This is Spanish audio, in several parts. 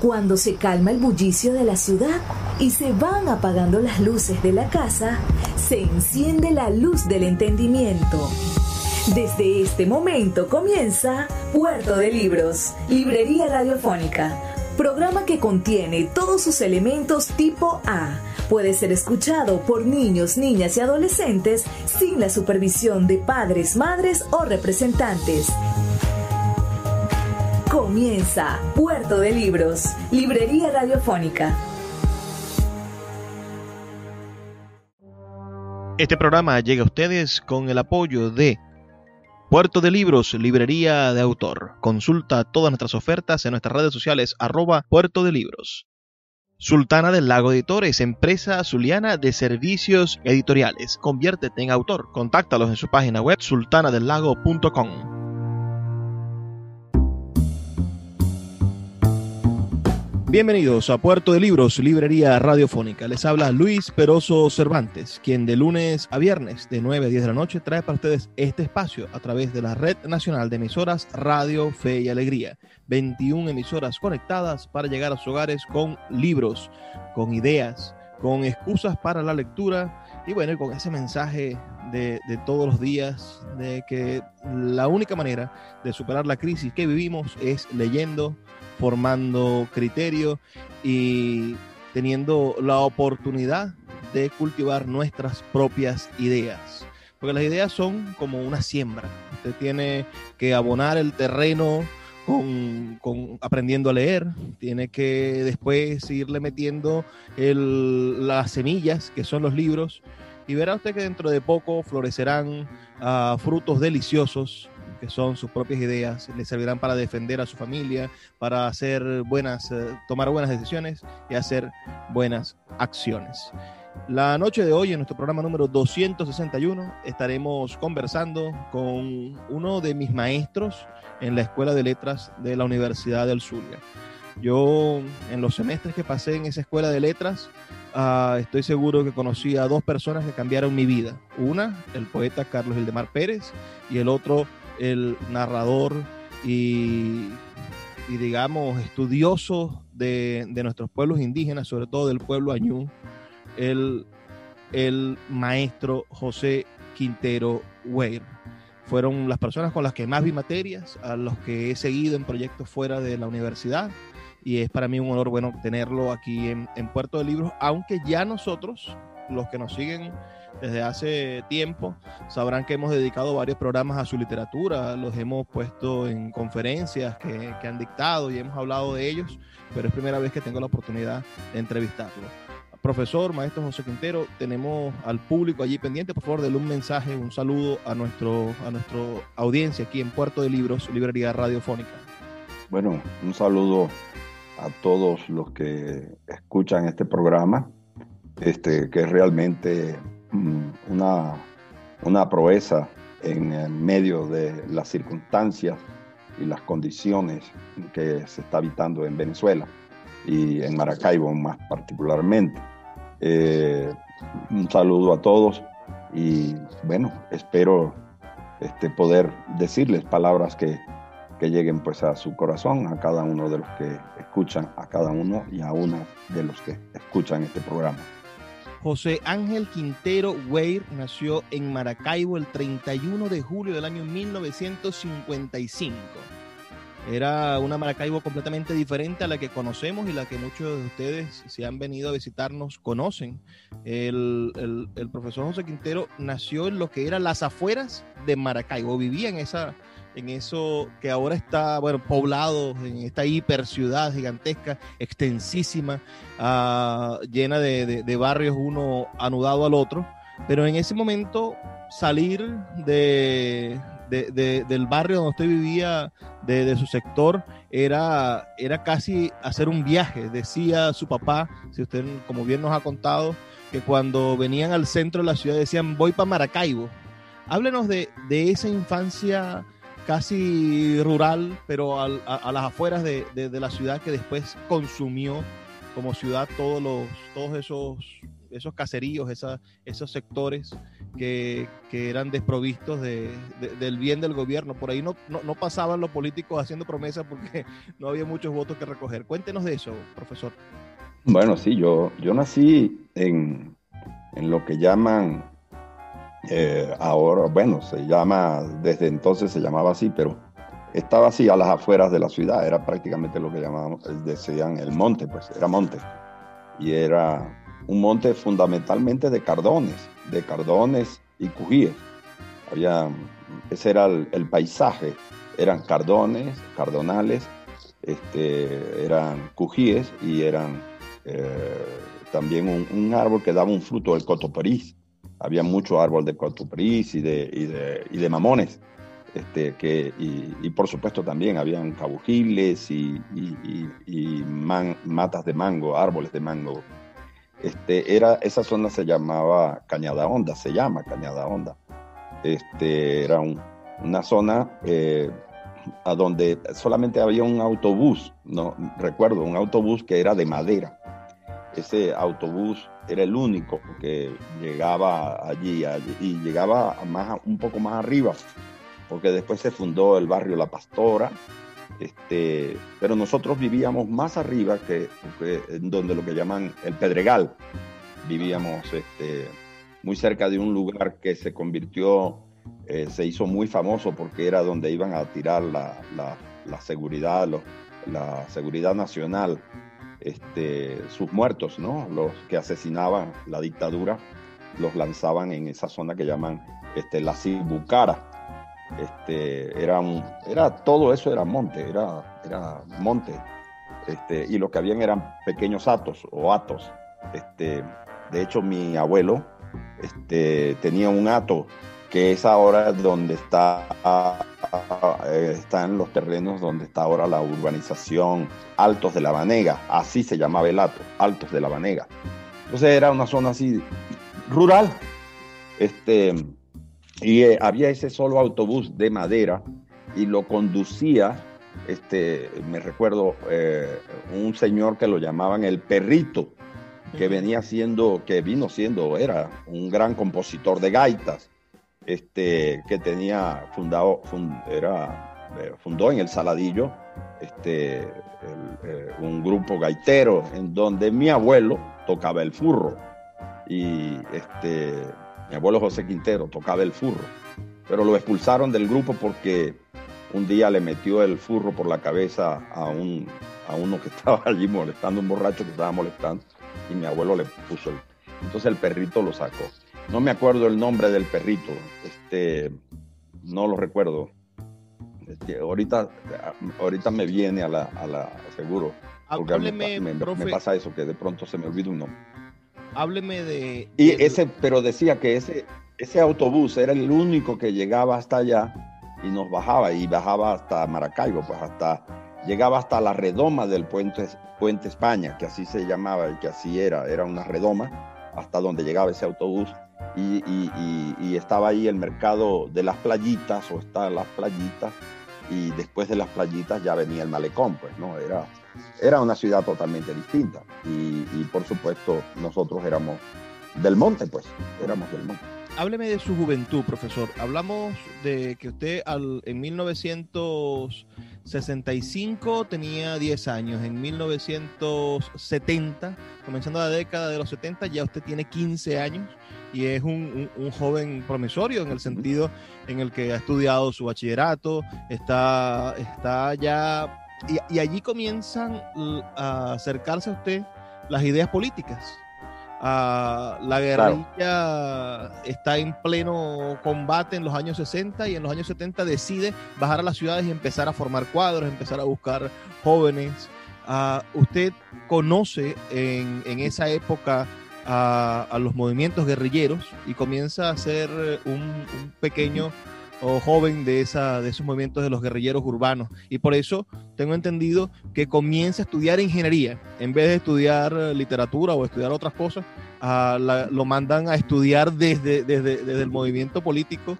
Cuando se calma el bullicio de la ciudad y se van apagando las luces de la casa, se enciende la luz del entendimiento. Desde este momento comienza Puerto de Libros, Librería Radiofónica, programa que contiene todos sus elementos tipo A. Puede ser escuchado por niños, niñas y adolescentes sin la supervisión de padres, madres o representantes. Comienza Puerto de Libros, Librería Radiofónica. Este programa llega a ustedes con el apoyo de Puerto de Libros, Librería de Autor. Consulta todas nuestras ofertas en nuestras redes sociales @Puerto de Libros. Sultana del Lago Editores, empresa zuliana de servicios editoriales. Conviértete en autor. Contáctalos en su página web sultanadelago.com. Bienvenidos a Puerto de Libros, Librería Radiofónica. Les habla Luis Peroso Cervantes, quien de lunes a viernes de 9 a 10 de la noche trae para ustedes este espacio a través de la Red Nacional de Emisoras Radio Fe y Alegría. 21 emisoras conectadas para llegar a sus hogares con libros, con ideas, con excusas para la lectura y bueno, con ese mensaje de todos los días de que la única manera de superar la crisis que vivimos es leyendo, formando criterio y teniendo la oportunidad de cultivar nuestras propias ideas. Porque las ideas son como una siembra. Usted tiene que abonar el terreno con aprendiendo a leer, tiene que después irle metiendo las semillas, que son los libros, y verá usted que dentro de poco florecerán frutos deliciosos, que son sus propias ideas, le servirán para defender a su familia, para hacer tomar buenas decisiones y hacer buenas acciones. La noche de hoy, en nuestro programa número 261, estaremos conversando con uno de mis maestros en la Escuela de Letras de la Universidad del Zulia. Yo, en los semestres que pasé en esa Escuela de Letras, estoy seguro que conocí a dos personas que cambiaron mi vida. Una, el poeta Carlos Hildemar Pérez, y el otro, el narrador y digamos estudioso de nuestros pueblos indígenas, sobre todo del pueblo añú, el maestro José Quintero Weir. Fueron las personas con las que más vi materias, a los que he seguido en proyectos fuera de la universidad, y es para mí un honor tenerlo aquí en Puerto de Libros, aunque ya nosotros, los que nos siguen desde hace tiempo, sabrán que hemos dedicado varios programas a su literatura, los hemos puesto en conferencias que han dictado y hemos hablado de ellos, pero es primera vez que tengo la oportunidad de entrevistarlo. Profesor, maestro José Quintero, tenemos al público allí pendiente. Por favor, denle un mensaje, un saludo a nuestra audiencia aquí en Puerto de Libros, Librería Radiofónica. Bueno, un saludo a todos los que escuchan este programa, que es realmente una proeza en medio de las circunstancias y las condiciones que se está habitando en Venezuela y en Maracaibo más particularmente. Un saludo a todos y bueno, espero poder decirles palabras que lleguen pues a su corazón, a cada uno de los que escuchan, a cada uno y a una de los que escuchan este programa. José Ángel Quintero Weir nació en Maracaibo el 31 de julio del año 1955. Era una Maracaibo completamente diferente a la que conocemos y la que muchos de ustedes, si han venido a visitarnos, conocen. El profesor José Quintero nació en lo que eran las afueras de Maracaibo, vivía en eso que ahora está poblado, en esta hiperciudad gigantesca, extensísima, llena de barrios uno anudado al otro, pero en ese momento salir del barrio donde usted vivía, de su sector, era casi hacer un viaje. Decía su papá, si usted como bien nos ha contado, que cuando venían al centro de la ciudad decían voy para Maracaibo. Háblenos de esa infancia casi rural, pero a las afueras de la ciudad, que después consumió como ciudad todos esos caseríos, esos sectores que eran desprovistos del bien del gobierno. Por ahí no pasaban los políticos haciendo promesas porque no había muchos votos que recoger. Cuéntenos de eso, profesor. Bueno, sí, yo nací en lo que llaman ahora, bueno, desde entonces se llamaba así, pero estaba así a las afueras de la ciudad, era prácticamente lo que llamábamos, decían el monte, pues era monte. Y era un monte fundamentalmente de cardones y cujíes. Ese era el paisaje, eran cardonales, eran cujíes y eran también un árbol que daba un fruto, el cotoperiz. Había mucho árbol de cotoperiz y de mamones. Y por supuesto también habían cabujiles y matas de mango, árboles de mango. Esa zona se llama Cañada Honda, se llama Cañada Honda. Era una zona a donde solamente había un autobús, no recuerdo, un autobús que era de madera. Ese autobús era el único que llegaba allí y llegaba un poco más arriba, porque después se fundó el barrio La Pastora, pero nosotros vivíamos más arriba que donde lo que llaman el Pedregal. Vivíamos muy cerca de un lugar que se hizo muy famoso porque era donde iban a tirar la seguridad, la seguridad nacional, sus muertos, ¿no? Los que asesinaban la dictadura, los lanzaban en esa zona que llaman la Cibucara. Todo eso era monte, era monte, y lo que habían eran pequeños atos. De hecho, mi abuelo tenía un hato que es ahora donde está en los terrenos donde está ahora la urbanización Altos de la Banega, así se llamaba el hato, Altos de la Banega. Entonces era una zona así rural, y había ese solo autobús de madera y lo conducía, me recuerdo, un señor que lo llamaban el Perrito, que vino siendo, era un gran compositor de gaitas, que tenía fundó en el Saladillo un grupo gaitero en donde mi abuelo tocaba el furro y mi abuelo José Quintero tocaba el furro, pero lo expulsaron del grupo porque un día le metió el furro por la cabeza a uno que estaba allí molestando, un borracho que estaba molestando, y mi abuelo le puso entonces el Perrito lo sacó. No me acuerdo el nombre del perrito, no lo recuerdo. Ahorita me viene a la seguro, porque Hábleme, me pasa eso, que de pronto se me olvida un nombre. Hábleme de... Pero decía que ese autobús era el único que llegaba hasta allá y bajaba hasta Maracaibo, pues llegaba hasta la redoma del Puente España, que así se llamaba y que así era una redoma, hasta donde llegaba ese autobús. Y estaba ahí el mercado de las playitas, o estaban las playitas, y después de las playitas ya venía el malecón, pues, ¿no? Era una ciudad totalmente distinta, y por supuesto nosotros éramos del monte, pues, éramos del monte. Hábleme de su juventud, profesor. Hablamos de que usted en 1965 tenía 10 años, en 1970, comenzando la década de los 70, ya usted tiene 15 años y es un joven promisorio en el sentido en el que ha estudiado su bachillerato, está ya... Y allí comienzan a acercarse a usted las ideas políticas. La guerrilla está en pleno combate en los años 60 y en los años 70 decide bajar a las ciudades y empezar a formar cuadros, empezar a buscar jóvenes. Usted conoce en esa época a los movimientos guerrilleros y comienza a ser un pequeño o joven de esos movimientos de los guerrilleros urbanos, y por eso tengo entendido que comienza a estudiar ingeniería en vez de estudiar literatura o estudiar otras cosas. Lo mandan a estudiar desde el movimiento político,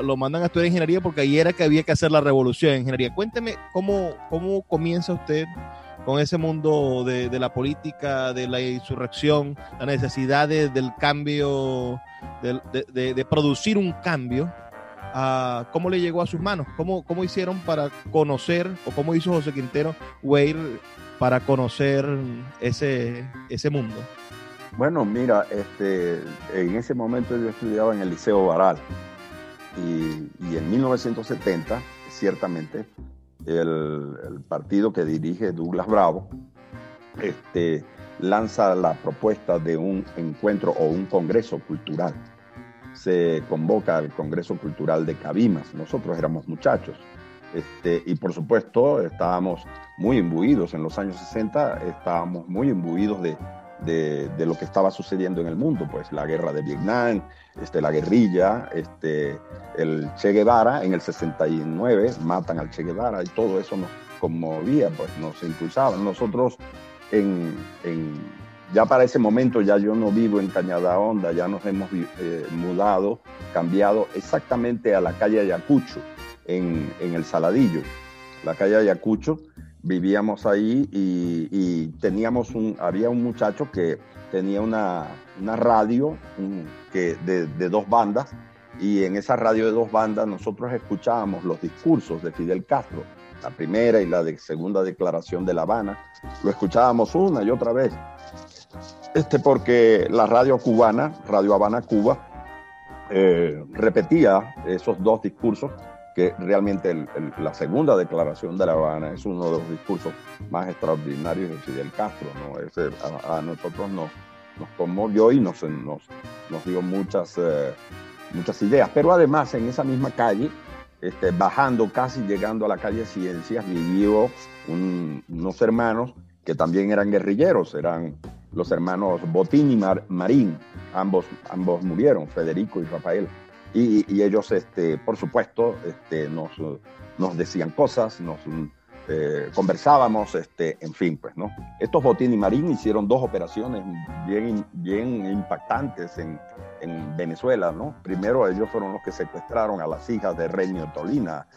lo mandan a estudiar ingeniería porque ahí era que había que hacer la revolución en ingeniería. Cuénteme cómo comienza usted con ese mundo de la política, de la insurrección, la necesidad del cambio, de producir un cambio. ¿Cómo le llegó a sus manos? ¿Cómo hicieron para conocer, o cómo hizo José Quintero Weir para conocer ese mundo? Bueno, mira, en ese momento yo estudiaba en el Liceo Baral y en 1970, ciertamente, el partido que dirige Douglas Bravo lanza la propuesta de un encuentro o un congreso cultural. Se convoca al Congreso Cultural de Cabimas. Nosotros éramos muchachos y por supuesto estábamos muy imbuidos en los años 60, estábamos muy imbuidos de lo que estaba sucediendo en el mundo, pues la guerra de Vietnam, la guerrilla, el Che Guevara. En el 69 matan al Che Guevara y todo eso nos conmovía, pues nos impulsaba. Nosotros ya para ese momento ya yo no vivo en Cañada Honda, ya nos hemos mudado, cambiado exactamente a la calle Ayacucho, en el Saladillo. La calle Ayacucho, vivíamos ahí y había un muchacho que tenía una radio de 2 bandas, y en esa radio de 2 bandas nosotros escuchábamos los discursos de Fidel Castro, la primera y la segunda declaración de La Habana. Lo escuchábamos una y otra vez. Porque la radio cubana, Radio Habana Cuba, repetía esos 2 discursos, que realmente la segunda declaración de La Habana es uno de los discursos más extraordinarios de Fidel Castro, ¿no? A nosotros nos conmovió y nos dio muchas ideas. Pero además, en esa misma calle, bajando, casi llegando a la calle Ciencias, vivió unos hermanos que también eran guerrilleros, eran los hermanos Botín y Marín. Ambos murieron, Federico y Rafael. Y ellos, por supuesto, nos decían cosas, conversábamos, en fin, pues, ¿no? Estos Botín y Marín hicieron 2 operaciones bien impactantes en Venezuela, ¿no? Primero, ellos fueron los que secuestraron a las hijas de Renio Tolina,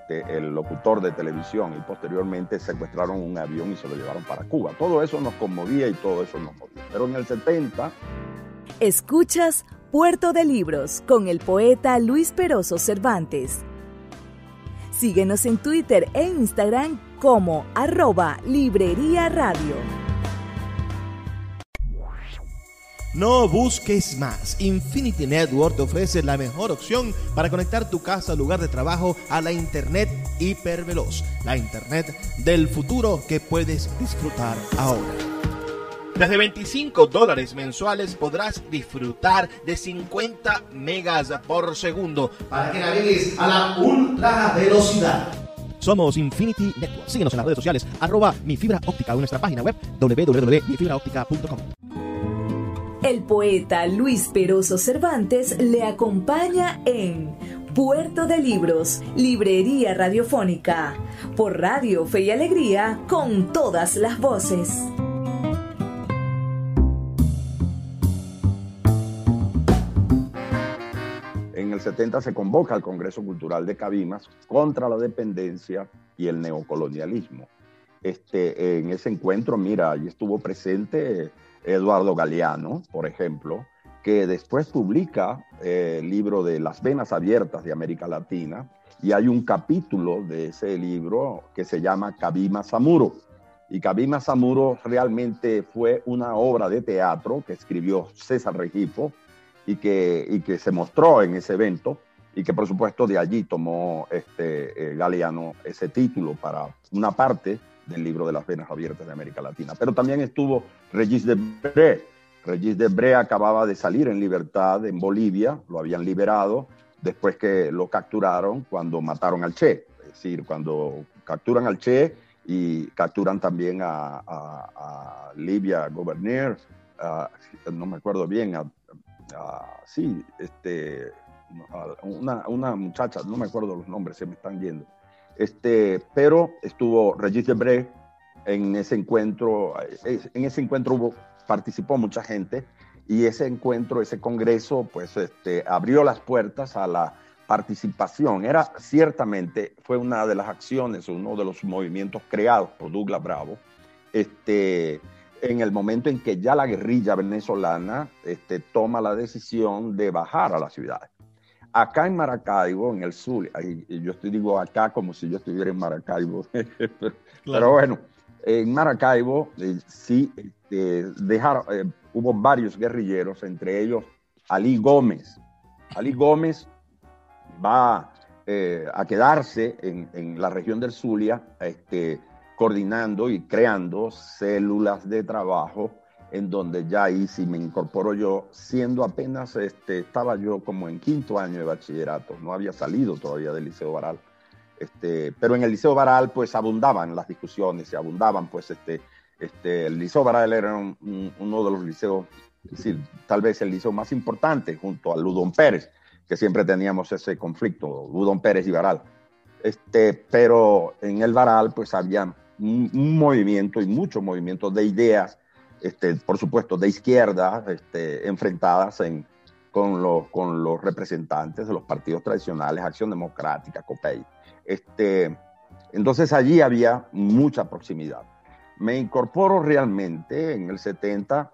el locutor de televisión, y posteriormente secuestraron un avión y se lo llevaron para Cuba. Todo eso nos conmovía y todo eso nos movía. Pero en el 70... Escuchas Puerto de Libros con el poeta Luis Peroso Cervantes. Síguenos en Twitter e Instagram como @Librería Radio. No busques más. Infinity Network te ofrece la mejor opción para conectar tu casa o lugar de trabajo a la internet hiperveloz. La internet del futuro que puedes disfrutar ahora. Desde $25 mensuales podrás disfrutar de 50 megas por segundo para que navegues a la ultra velocidad. Somos Infinity Network. Síguenos en las redes sociales @mifibraoptica o en nuestra página web www.mifibraoptica.com. El poeta Luis Peroso Cervantes le acompaña en Puerto de Libros, Librería Radiofónica, por Radio Fe y Alegría, con todas las voces. En el 70 se convoca al Congreso Cultural de Cabimas contra la dependencia y el neocolonialismo. En ese encuentro, mira, allí estuvo presente Eduardo Galeano, por ejemplo, que después publica el libro de Las Venas Abiertas de América Latina, y hay un capítulo de ese libro que se llama Cabimas Amuro. Y Cabimas Amuro realmente fue una obra de teatro que escribió César Rengifo y que se mostró en ese evento, y que por supuesto de allí tomó Galeano ese título para una parte del libro de Las Venas Abiertas de América Latina. Pero también estuvo Regis Debray. Regis Debray acababa de salir en libertad en Bolivia, lo habían liberado después que lo capturaron cuando mataron al Che. Es decir, cuando capturan al Che y capturan también a Livia Gouverneur, no me acuerdo bien, una muchacha, no me acuerdo los nombres, se me están yendo. Pero estuvo Regis Debray en ese encuentro. En ese encuentro participó mucha gente, y ese encuentro, ese congreso, pues abrió las puertas a la participación fue una de las acciones, uno de los movimientos creados por Douglas Bravo, en el momento en que ya la guerrilla venezolana toma la decisión de bajar a la ciudad. Acá en Maracaibo, en el sur, y yo digo acá como si yo estuviera en Maracaibo, pero bueno, en Maracaibo sí hubo varios guerrilleros, entre ellos Ali Gómez. Ali Gómez va a quedarse en la región del Zulia, coordinando y creando células de trabajo, en donde ya ahí sí me incorporo yo, siendo apenas, estaba yo como en 5º año de bachillerato, no había salido todavía del Liceo Baral, pero en el Liceo Baral pues abundaban las discusiones, y abundaban pues, el Liceo Baral era uno de los liceos, es decir, tal vez el liceo más importante junto a Ludón Pérez, que siempre teníamos ese conflicto, Ludón Pérez y Baral, pero en el Baral pues había un movimiento y muchos movimientos de ideas, por supuesto, de izquierda, enfrentadas con los representantes de los partidos tradicionales, Acción Democrática, COPEI. Entonces allí había mucha proximidad. Me incorporo realmente en el 70,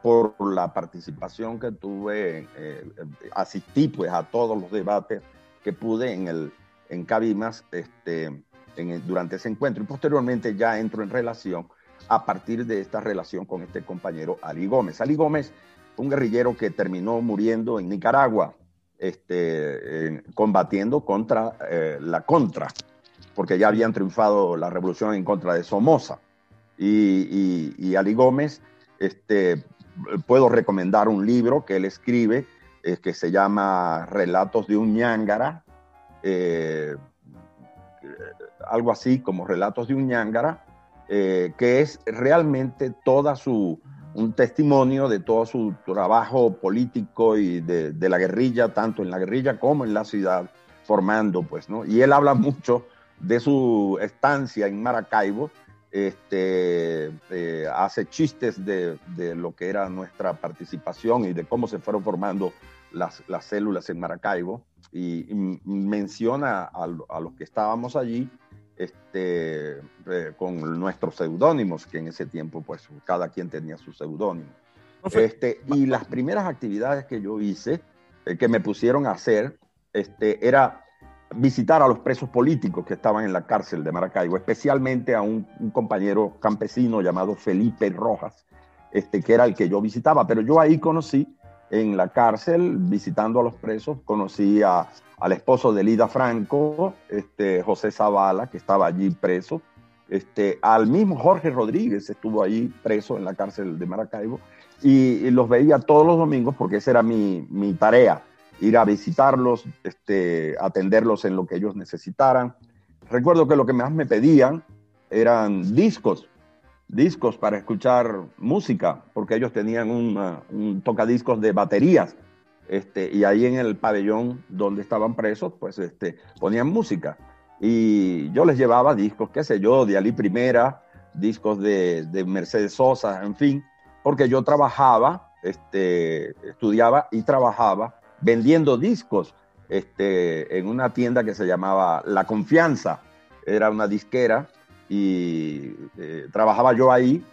por la participación que tuve, asistí pues a todos los debates que pude en Cabimas durante ese encuentro, y posteriormente ya entro en relación a partir de esta relación con este compañero Ali Gómez. Ali Gómez fue un guerrillero que terminó muriendo en Nicaragua, combatiendo contra la Contra, porque ya habían triunfado la revolución en contra de Somoza. Y Ali Gómez, puedo recomendar un libro que él escribe, que se llama Relatos de un ñángara, algo así como Relatos de un ñángara, que es realmente un testimonio de todo su trabajo político y de la guerrilla, tanto en la guerrilla como en la ciudad, formando, pues, ¿no? Y él habla mucho de su estancia en Maracaibo, hace chistes de lo que era nuestra participación y de cómo se fueron formando las células en Maracaibo, y menciona a los que estábamos allí, con nuestros seudónimos, que en ese tiempo pues cada quien tenía su seudónimo. Y las primeras actividades que yo hice, que me pusieron a hacer, era visitar a los presos políticos que estaban en la cárcel de Maracaibo, especialmente a un compañero campesino llamado Felipe Rojas, que era el que yo visitaba. Pero yo ahí conocí, en la cárcel, visitando a los presos, conocí al esposo de Lida Franco, José Zavala, que estaba allí preso, al mismo Jorge Rodríguez estuvo allí preso en la cárcel de Maracaibo, y los veía todos los domingos porque esa era mi tarea, ir a visitarlos, atenderlos en lo que ellos necesitaran. Recuerdo que lo que más me pedían eran discos para escuchar música, porque ellos tenían un tocadiscos de baterías, y ahí en el pabellón donde estaban presos, pues ponían música, y yo les llevaba discos, qué sé yo, de Ali Primera, discos de Mercedes Sosa, en fin, porque yo trabajaba, estudiaba y trabajaba vendiendo discos, en una tienda que se llamaba La Confianza, era una disquera, y trabajaba yo ahí,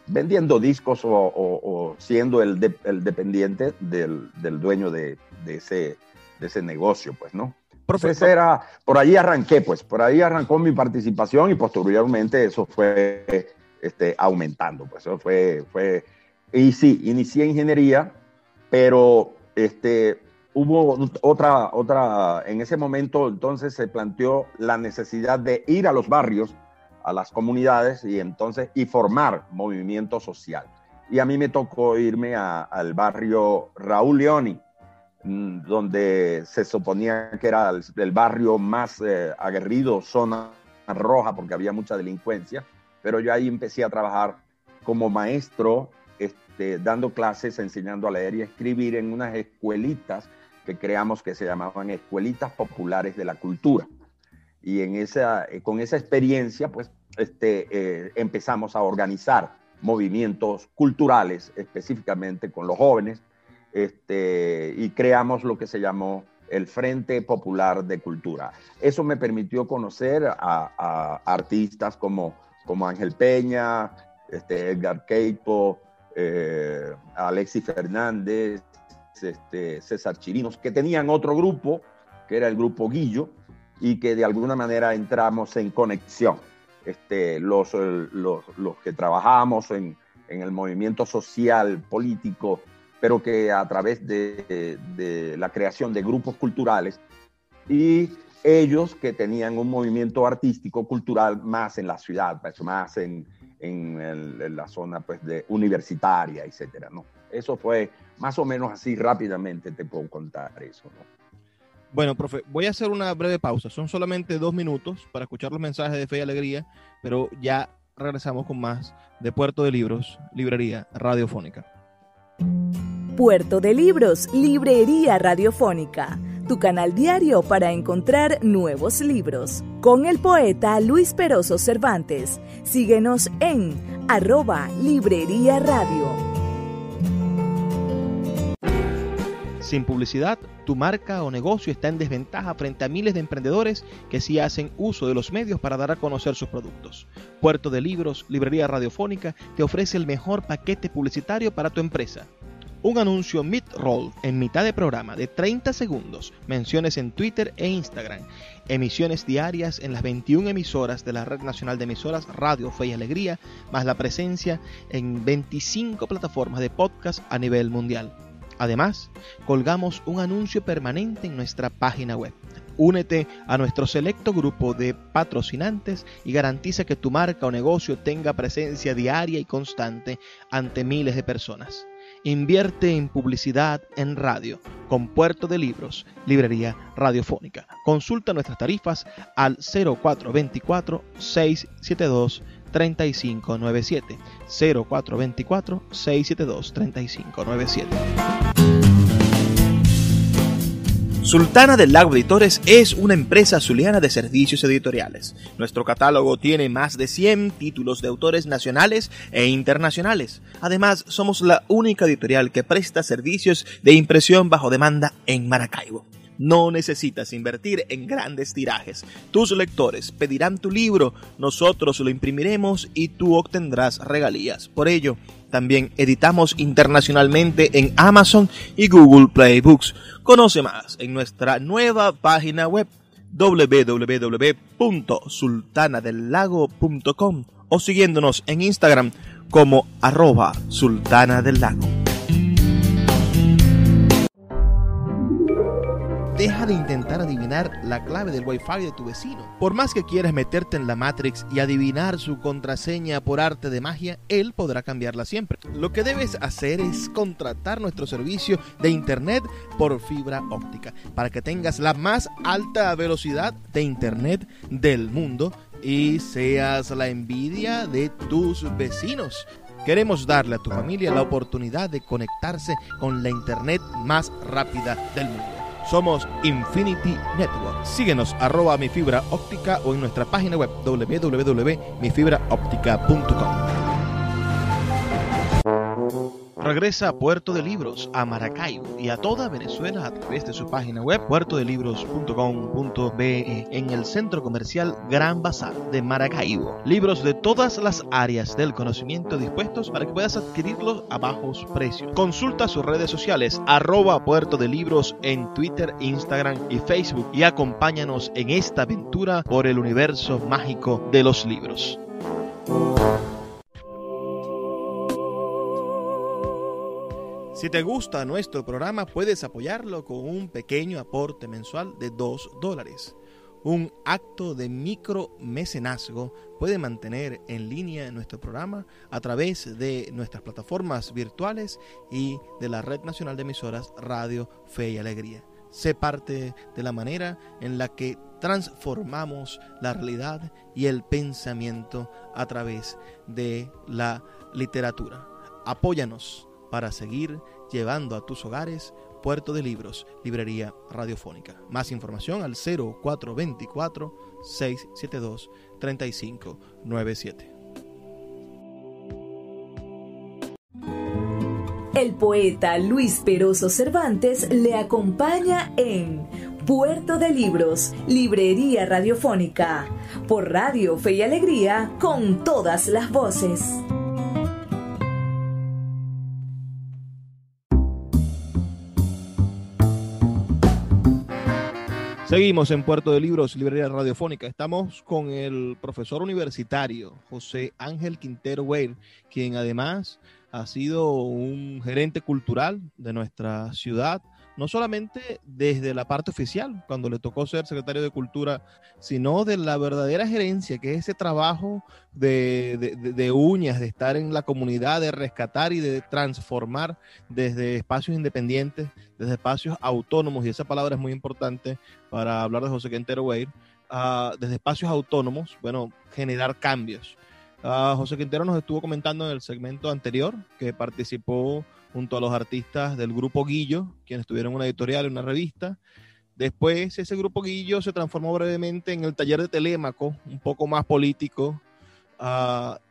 vendiendo discos o siendo el dependiente del dueño de ese negocio, pues, ¿no? Entonces por ahí arranqué, pues, por ahí arrancó mi participación, y posteriormente eso fue aumentando, pues, eso fue, y sí, inicié ingeniería, pero hubo otra, en ese momento entonces se planteó la necesidad de ir a los barrios, a las comunidades, y formar movimiento social. Y a mí me tocó irme al barrio Raúl Leoni, donde se suponía que era el barrio más aguerrido, zona roja, porque había mucha delincuencia, pero yo ahí empecé a trabajar como maestro, dando clases, enseñando a leer y a escribir en unas escuelitas que creamos, que se llamaban Escuelitas Populares de la Cultura. Y con esa experiencia, pues, empezamos a organizar movimientos culturales, específicamente con los jóvenes, y creamos lo que se llamó el Frente Popular de Cultura. Eso me permitió conocer a artistas como Ángel Peña, Edgar Queipo, Alexis Fernández, César Chirinos, que tenían otro grupo, que era el Grupo Guillo, y que de alguna manera entramos en conexión. Los que trabajamos en el movimiento social, político, pero que a través de la creación de grupos culturales, y ellos que tenían un movimiento artístico, cultural, más en la ciudad, pues, más en la zona pues, universitaria, etcétera, ¿no? Eso fue más o menos así, rápidamente te puedo contar eso, ¿no? Bueno, profe, voy a hacer una breve pausa. Son solamente 2 minutos para escuchar los mensajes de Fe y Alegría, pero ya regresamos con más de Puerto de Libros, Librería Radiofónica. Puerto de Libros, Librería Radiofónica, tu canal diario para encontrar nuevos libros. Con el poeta Luis Peroso Cervantes. Síguenos en @Librería Radio. Sin publicidad, tu marca o negocio está en desventaja frente a miles de emprendedores que sí hacen uso de los medios para dar a conocer sus productos. Puerto de Libros, Librería Radiofónica, te ofrece el mejor paquete publicitario para tu empresa. Un anuncio mid-roll en mitad de programa de 30 segundos, menciones en Twitter e Instagram, emisiones diarias en las 21 emisoras de la Red Nacional de Emisoras Radio Fe y Alegría, más la presencia en 25 plataformas de podcast a nivel mundial. Además, colgamos un anuncio permanente en nuestra página web. Únete a nuestro selecto grupo de patrocinantes y garantiza que tu marca o negocio tenga presencia diaria y constante ante miles de personas. Invierte en publicidad en radio con Puerto de Libros, Librería Radiofónica. Consulta nuestras tarifas al 0424-672-3597. 0424-672-3597. Sultana del Lago Editores es una empresa zuliana de servicios editoriales. Nuestro catálogo tiene más de 100 títulos de autores nacionales e internacionales. Además, somos la única editorial que presta servicios de impresión bajo demanda en Maracaibo. No necesitas invertir en grandes tirajes. Tus lectores pedirán tu libro, nosotros lo imprimiremos y tú obtendrás regalías. Por ello, también editamos internacionalmente en Amazon y Google Play Books. Conoce más en nuestra nueva página web www.sultanadelago.com o siguiéndonos en Instagram como @sultanadelago. Deja de intentar adivinar la clave del Wi-Fi de tu vecino. Por más que quieras meterte en la Matrix y adivinar su contraseña por arte de magia, él podrá cambiarla siempre. Lo que debes hacer es contratar nuestro servicio de internet por fibra óptica para que tengas la más alta velocidad de internet del mundo y seas la envidia de tus vecinos. Queremos darle a tu familia la oportunidad de conectarse con la internet más rápida del mundo. Somos Infinity Network. Síguenos @mifibraoptica o en nuestra página web www.mifibraoptica.com. Regresa a Puerto de Libros, a Maracaibo y a toda Venezuela a través de su página web puertodelibros.com.be en el centro comercial Gran Bazar de Maracaibo. Libros de todas las áreas del conocimiento dispuestos para que puedas adquirirlos a bajos precios. Consulta sus redes sociales @Puerto de Libros en Twitter, Instagram y Facebook y acompáñanos en esta aventura por el universo mágico de los libros. Si te gusta nuestro programa, puedes apoyarlo con un pequeño aporte mensual de $2. Un acto de micromecenazgo puede mantener en línea nuestro programa a través de nuestras plataformas virtuales y de la Red Nacional de Emisoras Radio Fe y Alegría. Sé parte de la manera en la que transformamos la realidad y el pensamiento a través de la literatura. Apóyanos para seguir llevando a tus hogares Puerto de Libros, Librería Radiofónica. Más información al 0424-672-3597. El poeta Luis Peroso Cervantes le acompaña en Puerto de Libros, Librería Radiofónica, por Radio Fe y Alegría, con todas las voces. Seguimos en Puerto de Libros, Librería Radiofónica. Estamos con el profesor universitario José Ángel Quintero Weir, quien además ha sido un gerente cultural de nuestra ciudad, no solamente desde la parte oficial, cuando le tocó ser secretario de Cultura, sino de la verdadera gerencia, que es ese trabajo de uñas, de estar en la comunidad, de rescatar y de transformar desde espacios independientes, desde espacios autónomos, y esa palabra es muy importante para hablar de José Quintero Weir, desde espacios autónomos, bueno, generar cambios. José Quintero nos estuvo comentando en el segmento anterior que participó junto a los artistas del Grupo Guillo, quienes tuvieron una editorial en una revista. Después ese Grupo Guillo se transformó brevemente en el Taller de Telémaco, un poco más político,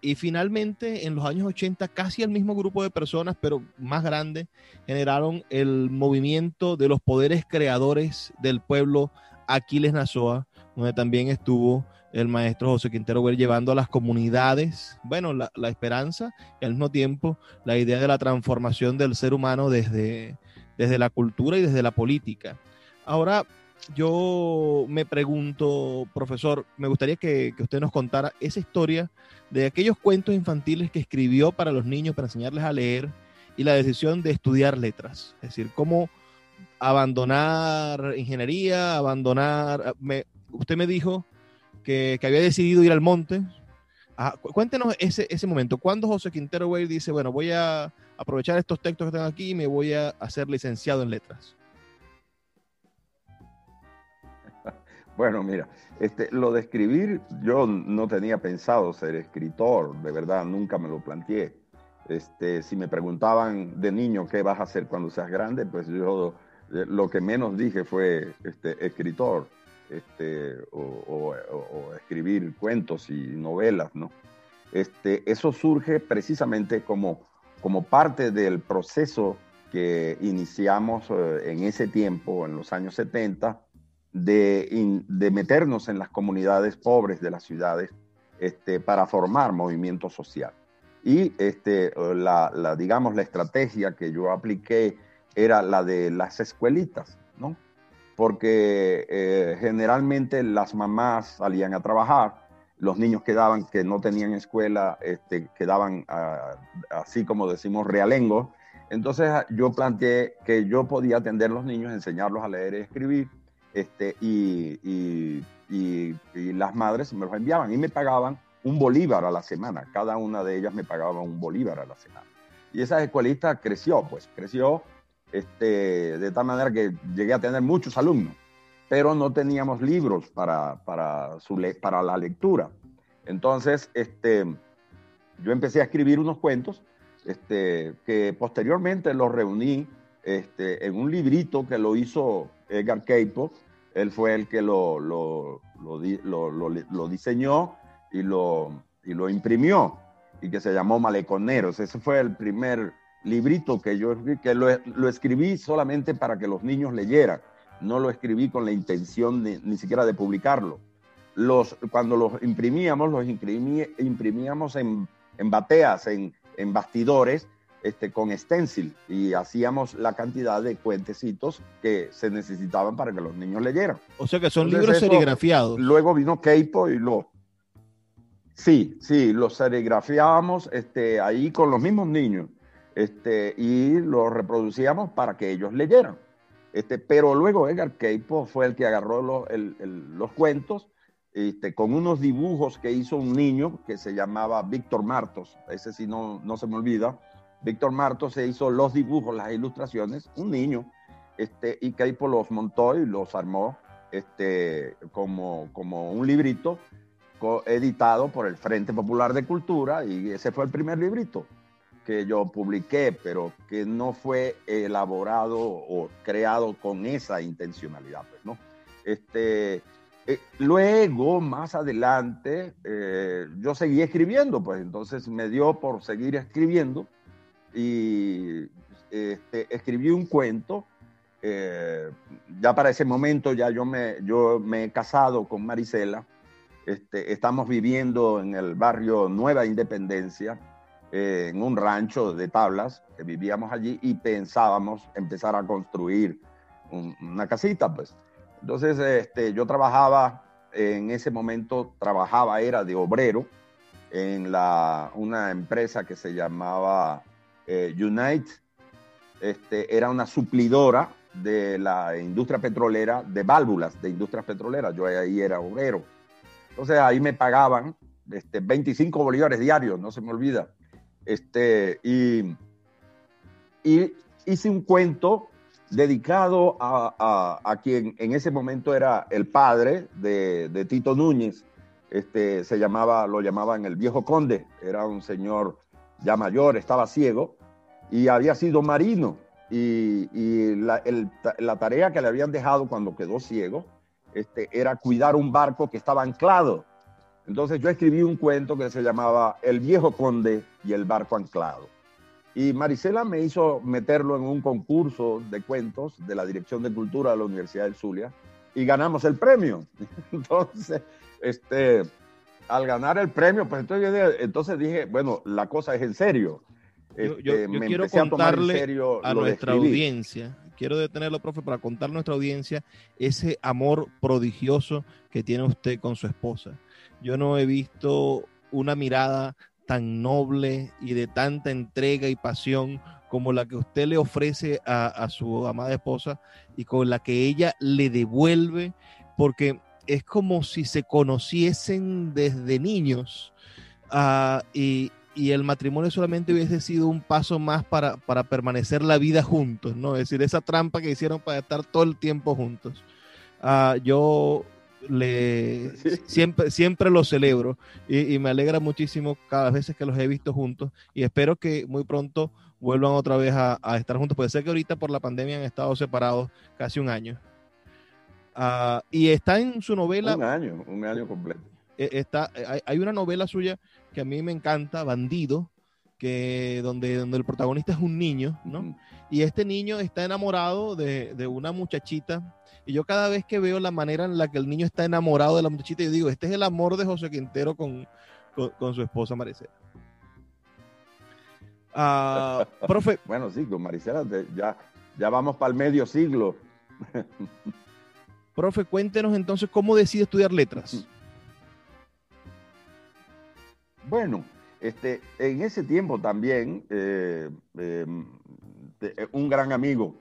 y finalmente en los años 80 casi el mismo grupo de personas, pero más grande, generaron el movimiento de los poderes creadores del pueblo Aquiles Nazoa, donde también estuvo el maestro José Quintero Weir llevando a las comunidades, bueno, la esperanza y al mismo tiempo la idea de la transformación del ser humano desde la cultura y desde la política. Ahora, yo me pregunto, profesor, me gustaría que usted nos contara esa historia de aquellos cuentos infantiles que escribió para los niños, para enseñarles a leer, y la decisión de estudiar letras. Es decir, cómo abandonar ingeniería, usted me dijo que había decidido ir al monte. Cuéntenos ese momento. ¿Cuándo José Quintero Weir dice, bueno, voy a aprovechar estos textos que están aquí y me voy a hacer licenciado en letras? Bueno, mira, lo de escribir, yo no tenía pensado ser escritor, de verdad, nunca me lo planteé. Si me preguntaban de niño qué vas a hacer cuando seas grande, pues yo lo que menos dije fue escritor, o escribir cuentos y novelas, ¿no? Eso surge precisamente como parte del proceso que iniciamos en ese tiempo, en los años 70, de meternos en las comunidades pobres de las ciudades para formar movimiento social. Y digamos, la estrategia que yo apliqué era la de las escuelitas, ¿no? Porque generalmente las mamás salían a trabajar, los niños que no tenían escuela, quedaban así como decimos realengos. Entonces yo planteé que yo podía atender a los niños, enseñarlos a leer y escribir, y las madres me los enviaban y me pagaban $1 a la semana. Cada una de ellas me pagaba $1 a la semana. Y esa escuelita creció de tal manera que llegué a tener muchos alumnos, pero no teníamos libros para la lectura. Entonces, yo empecé a escribir unos cuentos que posteriormente los reuní en un librito que lo hizo Edgar Cayce. Él fue el que lo diseñó y lo imprimió, y que se llamó Maleconeros. Ese fue el primer librito que yo escribí, que lo escribí solamente para que los niños leyeran. No lo escribí con la intención ni siquiera de publicarlo. Cuando los imprimíamos en bateas, en bastidores, con stencil, y hacíamos la cantidad de cuentecitos que se necesitaban para que los niños leyeran. O sea que son libros serigrafiados. Luego vino Keipo y Sí, los serigrafiábamos ahí con los mismos niños, y los reproducíamos para que ellos leyeran. Pero luego Edgar Cayce fue el que agarró los cuentos con unos dibujos que hizo un niño que se llamaba Víctor Martos. Ese sí no se me olvida. Víctor Martos se hizo los dibujos, las ilustraciones, un niño, y Cayce los montó y los armó como un librito editado por el Frente Popular de Cultura, y ese fue el primer librito que yo publiqué, pero que no fue elaborado o creado con esa intencionalidad, pues, ¿no? Luego, más adelante, yo seguí escribiendo, pues entonces me dio por seguir escribiendo, y escribí un cuento. Ya para ese momento ya yo me he casado con Marisela. Estamos viviendo en el barrio Nueva Independencia, en un rancho de tablas, que vivíamos allí y pensábamos empezar a construir una casita, pues. Entonces, yo trabajaba, en ese momento era de obrero en una empresa que se llamaba Unite. Era una suplidora de la industria petrolera, de válvulas de industrias petroleras. Yo ahí era obrero. Entonces ahí me pagaban 25 bolívares diarios, no se me olvida. Y hice un cuento dedicado a quien en ese momento era el padre de Tito Núñez. Lo llamaban el viejo conde. Era un señor ya mayor, estaba ciego y había sido marino. Y la tarea que le habían dejado cuando quedó ciego era cuidar un barco que estaba anclado. Entonces yo escribí un cuento que se llamaba El viejo conde y el barco anclado. Y Marisela me hizo meterlo en un concurso de cuentos de la Dirección de Cultura de la Universidad del Zulia y ganamos el premio. Entonces, al ganar el premio, pues entonces dije, bueno, la cosa es en serio. Yo quiero contarle a nuestra audiencia, quiero detenerlo, profe, para contarle a nuestra audiencia ese amor prodigioso que tiene usted con su esposa. Yo no he visto una mirada tan noble y de tanta entrega y pasión como la que usted le ofrece a su amada esposa y con la que ella le devuelve, porque es como si se conociesen desde niños, y el matrimonio solamente hubiese sido un paso más para permanecer la vida juntos, ¿no? Es decir, esa trampa que hicieron para estar todo el tiempo juntos. Yo siempre lo celebro y me alegra muchísimo cada vez que los he visto juntos y espero que muy pronto vuelvan otra vez a estar juntos. Puede ser que ahorita por la pandemia han estado separados casi un año. Y está en su novela. Un año completo. Hay una novela suya que a mí me encanta, Bandido, donde el protagonista es un niño, ¿no? Uh-huh. Y este niño está enamorado de una muchachita, y yo cada vez que veo la manera en la que el niño está enamorado de la muchachita, yo digo, este es el amor de José Quintero con su esposa Marisela. Profe. Bueno, sí, con Marisela ya vamos para el medio siglo. Profe, cuéntenos entonces cómo decide estudiar letras. Bueno, en ese tiempo también un gran amigo,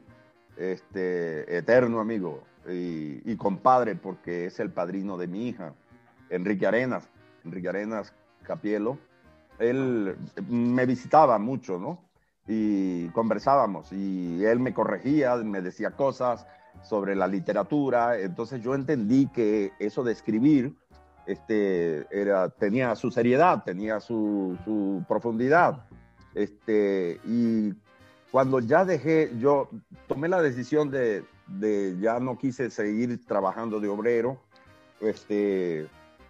eterno amigo y compadre, porque es el padrino de mi hija, Enrique Arenas Capielo. Él me visitaba mucho, ¿no? Y conversábamos y él me corregía, me decía cosas sobre la literatura. Entonces yo entendí que eso de escribir tenía su seriedad, tenía su profundidad. Y cuando ya yo tomé la decisión de ya no quise seguir trabajando de obrero,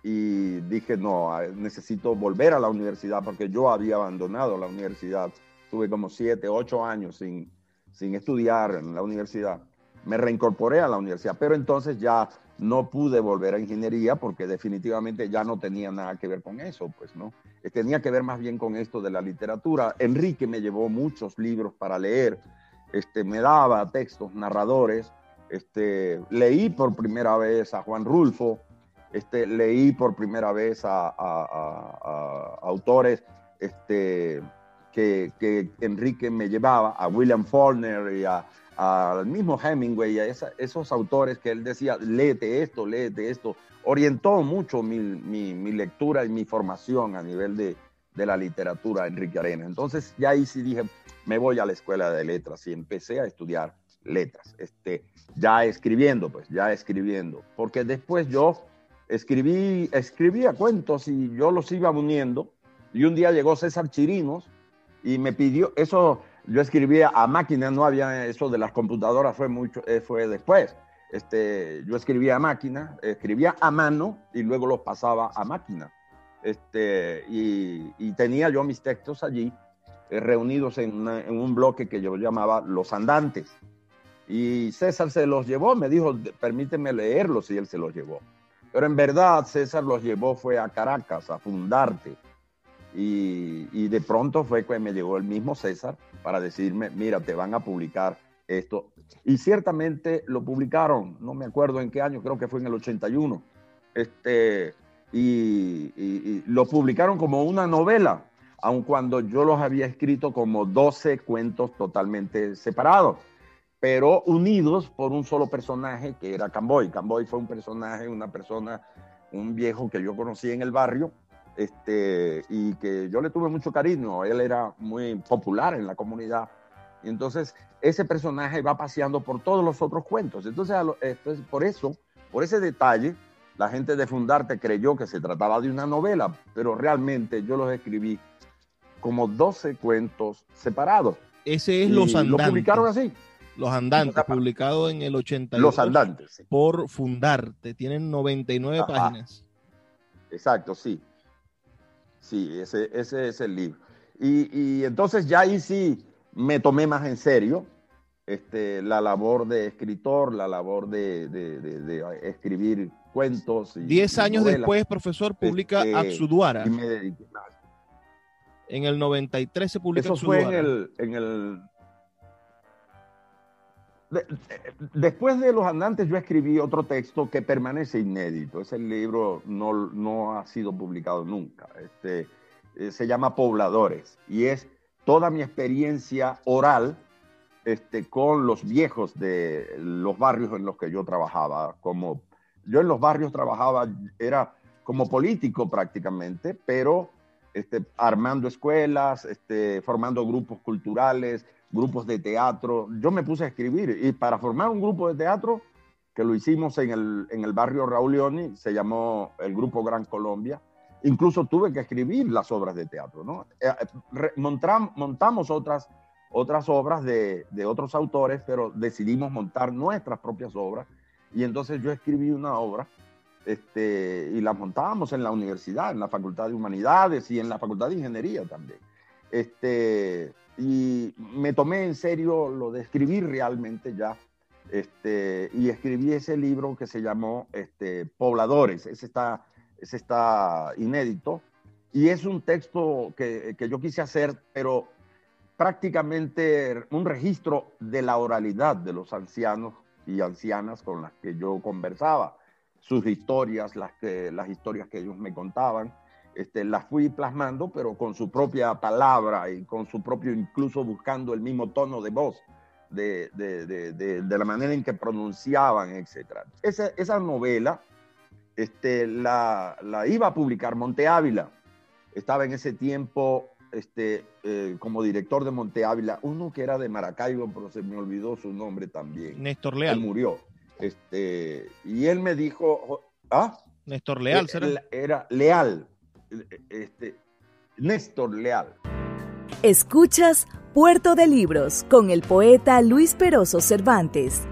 y dije, no, necesito volver a la universidad, porque yo había abandonado la universidad. Tuve como 7, 8 años sin estudiar en la universidad. Me reincorporé a la universidad, pero entonces ya no pude volver a ingeniería porque definitivamente ya no tenía nada que ver con eso, pues, ¿no? Tenía que ver más bien con esto de la literatura. Enrique me llevó muchos libros para leer, me daba textos, narradores, leí por primera vez a Juan Rulfo, leí por primera vez a autores que Enrique me llevaba, a William Faulkner y al mismo Hemingway, a esos autores que él decía, léete esto. Orientó mucho mi lectura y mi formación a nivel de la literatura, Enrique Arenas. Entonces ya ahí sí dije, me voy a la escuela de letras y empecé a estudiar letras, ya escribiendo, porque después yo escribía cuentos y yo los iba uniendo, y un día llegó César Chirinos y me pidió eso. Yo escribía a máquina, no había eso de las computadoras, fue después. Yo escribía a máquina, escribía a mano y luego los pasaba a máquina. Y tenía yo mis textos allí. reunidos en un bloque que yo llamaba Los Andantes. Y César se los llevó, me dijo, permíteme leerlos, y él se los llevó. Pero en verdad César los llevó fue a Caracas, a Fundarte. Y de pronto fue que me llegó el mismo César para decirme, mira, te van a publicar esto. Y ciertamente lo publicaron, no me acuerdo en qué año, creo que fue en el 81. Y lo publicaron como una novela, aun cuando yo los había escrito como 12 cuentos totalmente separados, pero unidos por un solo personaje que era Camboy. Camboy fue un personaje, una persona, un viejo que yo conocí en el barrio, y que yo le tuve mucho cariño. Él era muy popular en la comunidad. Y entonces ese personaje va paseando por todos los otros cuentos. Entonces, por eso, por ese detalle, la gente de Fundarte creyó que se trataba de una novela, pero realmente yo los escribí como 12 cuentos separados. Ese es Los Andantes. Lo publicaron así. Los Andantes, publicado en el 82. Los Andantes, sí. Por Fundarte. Tienen 99 páginas. Exacto, sí. Sí, ese es el libro. Y entonces ya ahí sí me tomé más en serio la labor de escritor, la labor de escribir cuentos. 10 años novelas. Después, profesor, publica Aksuduara. Y me dediqué más. En el 93 se publica Aksuduara. Eso fue después de Los Andantes yo escribí otro texto que permanece inédito. Ese libro no ha sido publicado nunca. Se llama Pobladores y es toda mi experiencia oral con los viejos de los barrios en los que yo trabajaba. Yo en los barrios trabajaba, era como político prácticamente, pero armando escuelas, formando grupos culturales, grupos de teatro. Yo me puse a escribir y para formar un grupo de teatro, que lo hicimos en el barrio Raúl Leoni, se llamó el Grupo Gran Colombia. Incluso tuve que escribir las obras de teatro, ¿no? Montamos otras obras de otros autores, pero decidimos montar nuestras propias obras. Y entonces yo escribí una obra y la montábamos en la universidad, en la Facultad de Humanidades y en la Facultad de Ingeniería también. Y me tomé en serio lo de escribir realmente ya, y escribí ese libro que se llamó Pobladores. Ese está inédito, y es un texto que yo quise hacer, pero prácticamente un registro de la oralidad de los ancianos y ancianas con las que yo conversaba, sus historias, las historias que ellos me contaban. Las fui plasmando, pero con su propia palabra y con su propio, incluso buscando el mismo tono de voz, de la manera en que pronunciaban, etc. Esa novela la iba a publicar Monte Ávila. Estaba en ese tiempo como director de Monte Ávila, uno que era de Maracaibo, pero se me olvidó su nombre también. Néstor Leal. Él murió. Y él me dijo... ¿Ah? Néstor Leal, ¿será? Era Leal. Néstor Leal. Escuchas Puerto de Libros con el poeta Luis Peroso Cervantes.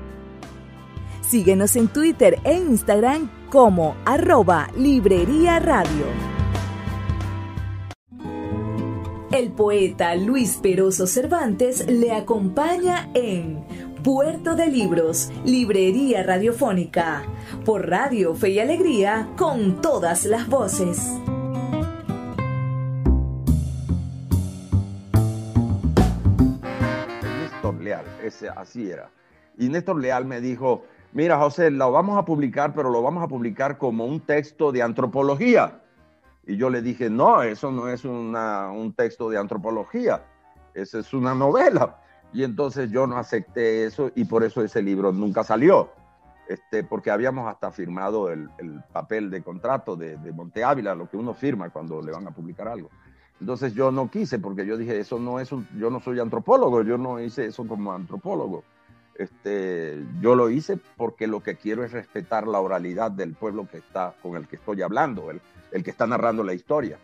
Síguenos en Twitter e Instagram como @Librería Radio. El poeta Luis Peroso Cervantes le acompaña en Puerto de Libros, Librería Radiofónica, por Radio Fe y Alegría, con todas las voces. Néstor Leal, así era. Y Néstor Leal me dijo, mira, José, lo vamos a publicar, pero lo vamos a publicar como un texto de antropología. Y yo le dije, no, eso no es un texto de antropología, eso es una novela. Y entonces yo no acepté eso, y por eso ese libro nunca salió, porque habíamos hasta firmado el papel de contrato de Monte Ávila, lo que uno firma cuando le van a publicar algo. Entonces yo no quise, porque yo dije, eso no es yo no soy antropólogo, yo no hice eso como antropólogo. Yo lo hice porque lo que quiero es respetar la oralidad del pueblo con el que estoy hablando, el que está narrando la historia.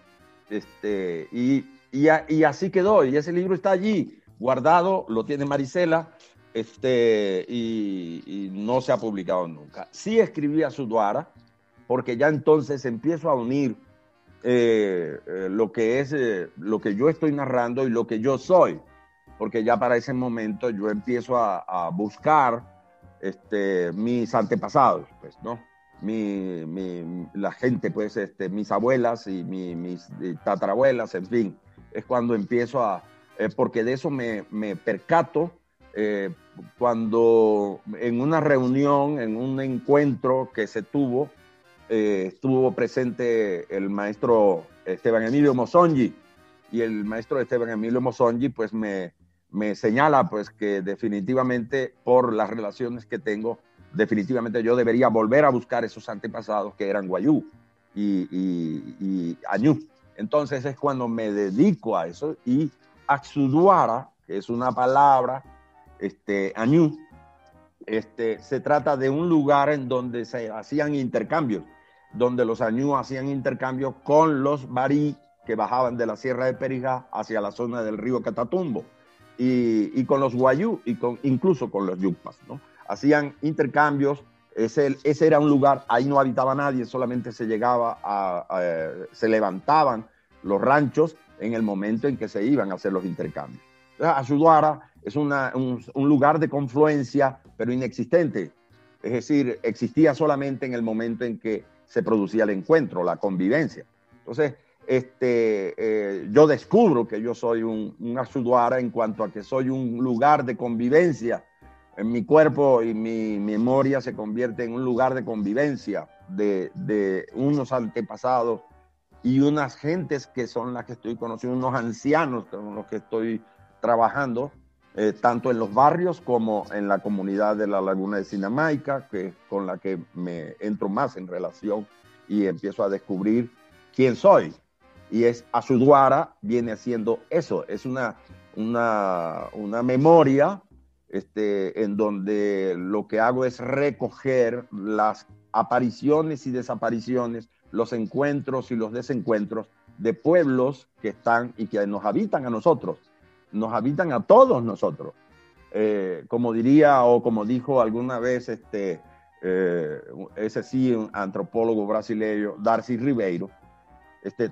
Y así quedó, y ese libro está allí guardado, lo tiene Marisela, y no se ha publicado nunca. Sí escribí Aksuduara, porque ya entonces empiezo a unir lo que es lo que yo estoy narrando y lo que yo soy, porque ya para ese momento yo empiezo a buscar mis antepasados, pues, ¿no? La gente, pues, mis abuelas y mis tatarabuelas, en fin, es cuando empiezo porque de eso me percato cuando en una reunión, en un encuentro que se tuvo, estuvo presente el maestro Esteban Emilio Mosongi, y el maestro Esteban Emilio Mosongi pues me señala pues que definitivamente por las relaciones que tengo, definitivamente yo debería volver a buscar esos antepasados que eran Wayuu y Añú. Entonces es cuando me dedico a eso, y Axuduara, que es una palabra Añú, se trata de un lugar en donde se hacían intercambios, donde los Añú hacían intercambios con los barí que bajaban de la Sierra de Perijá hacia la zona del río Catatumbo, y con los Wayuu, y incluso con los Yucpas, ¿no? Hacían intercambios. Ese era un lugar, ahí no habitaba nadie, solamente se llegaba se levantaban los ranchos en el momento en que se iban a hacer los intercambios. Entonces, Axuduara es un lugar de confluencia, pero inexistente. Es decir, existía solamente en el momento en que se producía el encuentro, la convivencia. Entonces, yo descubro que yo soy un Axuduara en cuanto a que soy un lugar de convivencia. En mi cuerpo y mi memoria se convierte en un lugar de convivencia de unos antepasados y unas gentes que son las que estoy conociendo, unos ancianos con los que estoy trabajando, tanto en los barrios como en la comunidad de la Laguna de Sinamaica, con la que me entro más en relación y empiezo a descubrir quién soy. Y Axuduara viene haciendo eso, es una memoria en donde lo que hago es recoger las apariciones y desapariciones, los encuentros y los desencuentros de pueblos que están y que nos habitan a nosotros, nos habitan a todos nosotros. Como diría o como dijo alguna vez ese sí, un antropólogo brasileño, Darcy Ribeiro,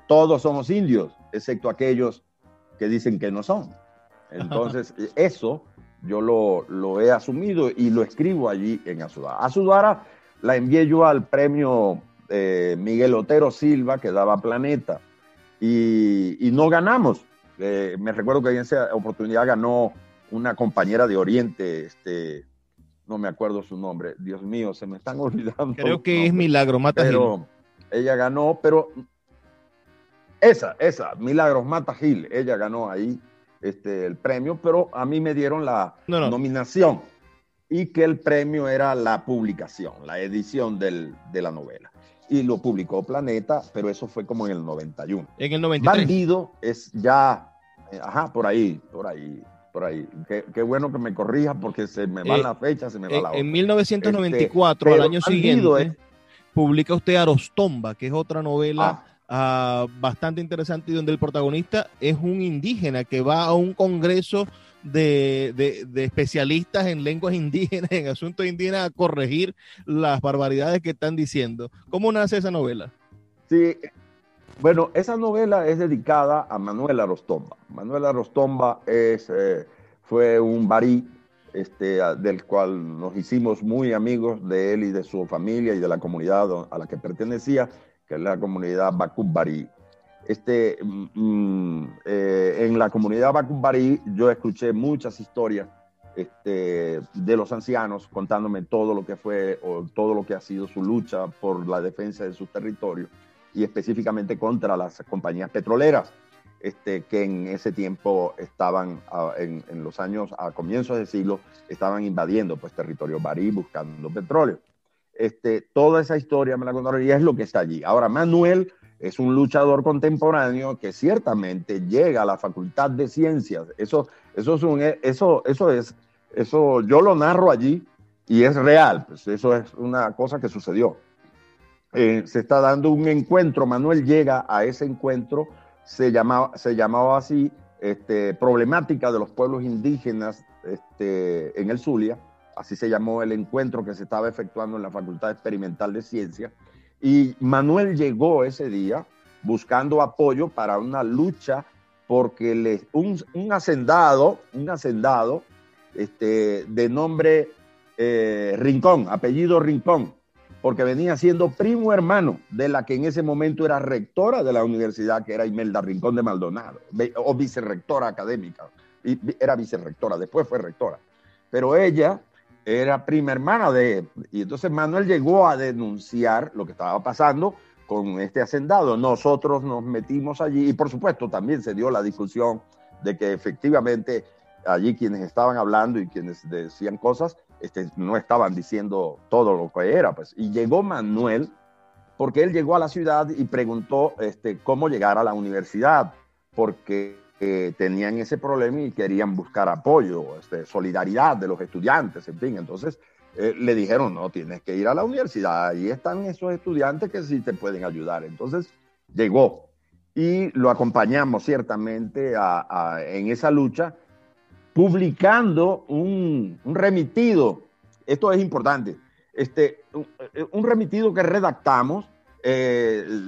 todos somos indios, excepto aquellos que dicen que no son. Entonces, eso yo lo he asumido y lo escribo allí en Axuduara. Axuduara la envié yo al premio Miguel Otero Silva, que daba Planeta, y no ganamos. Me recuerdo que en esa oportunidad ganó una compañera de Oriente, no me acuerdo su nombre, Dios mío, se me están olvidando. Creo que es Milagros Mata Gil. Pero ella ganó, pero esa, Milagros Mata Gil, ella ganó ahí el premio, pero a mí me dieron la nominación, y que el premio era la publicación, la edición de la novela. Y lo publicó Planeta, pero eso fue como en el 91. En el 93. Bandido es ya, por ahí. Qué bueno que me corrijas porque se me va la fecha, se me va la hora. En 1994, al año siguiente, publica usted Arostomba, que es otra novela bastante interesante, y donde el protagonista es un indígena que va a un congreso de especialistas en lenguas indígenas, en asuntos indígenas, a corregir las barbaridades que están diciendo. ¿Cómo nace esa novela? Sí, bueno, esa novela es dedicada a Manuel Arostomba. Manuel Arostomba fue un barí del cual nos hicimos muy amigos, de él y de su familia y de la comunidad a la que pertenecía, que es la comunidad Bacup Barí. En la comunidad Bacup Barí yo escuché muchas historias de los ancianos contándome todo lo que fue o todo lo que ha sido su lucha por la defensa de sus territorios, y específicamente contra las compañías petroleras que en ese tiempo estaban en los años, a comienzos del siglo, estaban invadiendo pues territorio barí buscando petróleo. Toda esa historia me la contaron y es lo que está allí. Ahora, Manuel es un luchador contemporáneo que ciertamente llega a la Facultad de Ciencias. Eso yo lo narro allí y es real. Pues eso es una cosa que sucedió. Se está dando un encuentro. Manuel llega a ese encuentro. Se llamaba así, Problemática de los Pueblos Indígenas en el Zulia. Así se llamó el encuentro que se estaba efectuando en la Facultad Experimental de Ciencias. Y Manuel llegó ese día buscando apoyo para una lucha porque un hacendado de nombre Rincón, apellido Rincón, porque venía siendo primo hermano de la que en ese momento era rectora de la universidad, que era Imelda Rincón de Maldonado, o vicerrectora académica. Era vicerrectora, después fue rectora. Pero ella era prima hermana de él. Y entonces Manuel llegó a denunciar lo que estaba pasando con este hacendado. Nosotros nos metimos allí y por supuesto también se dio la discusión de que efectivamente allí quienes estaban hablando y quienes decían cosas no estaban diciendo todo lo que era, pues. Y llegó Manuel porque él llegó a la ciudad y preguntó cómo llegar a la universidad, porque tenían ese problema y querían buscar apoyo, solidaridad de los estudiantes, en fin. Entonces le dijeron, no, tienes que ir a la universidad, ahí están esos estudiantes que sí te pueden ayudar. Entonces llegó y lo acompañamos ciertamente en esa lucha, publicando un remitido. Esto es importante. Un remitido que redactamos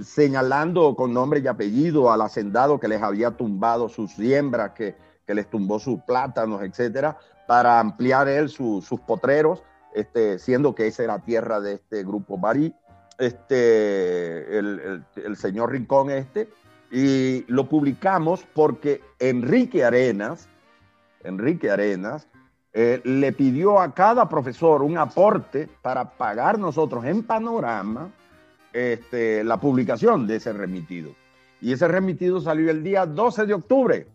señalando con nombre y apellido al hacendado que les había tumbado sus siembras, que les tumbó sus plátanos, etcétera, para ampliar él sus potreros, siendo que esa era tierra de este grupo Barí, el señor Rincón y lo publicamos porque Enrique Arenas le pidió a cada profesor un aporte para pagar nosotros en Panorama la publicación de ese remitido. Y ese remitido salió el día 12 de octubre,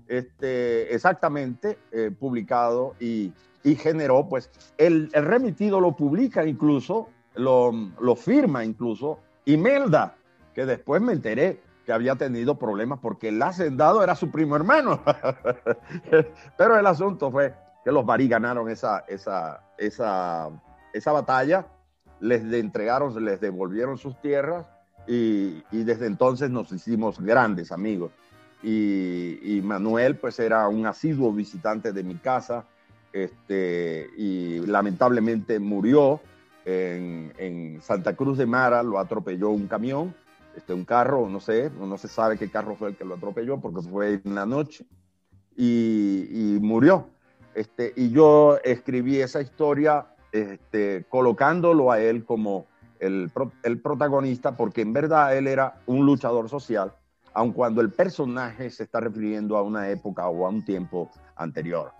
exactamente, publicado y generó, pues, el remitido lo publica incluso, lo firma incluso Imelda, que después me enteré que había tenido problemas porque el hacendado era su primo hermano. Pero el asunto fue que los Barí ganaron esa batalla, les devolvieron sus tierras y desde entonces nos hicimos grandes amigos. Y Manuel pues era un asiduo visitante de mi casa y lamentablemente murió en Santa Cruz de Mara, lo atropelló un camión. Un carro, no se sabe qué carro fue el que lo atropelló porque fue en la noche y murió. Y yo escribí esa historia colocándolo a él como el protagonista, porque en verdad él era un luchador social, aun cuando el personaje se está refiriendo a una época o a un tiempo anterior,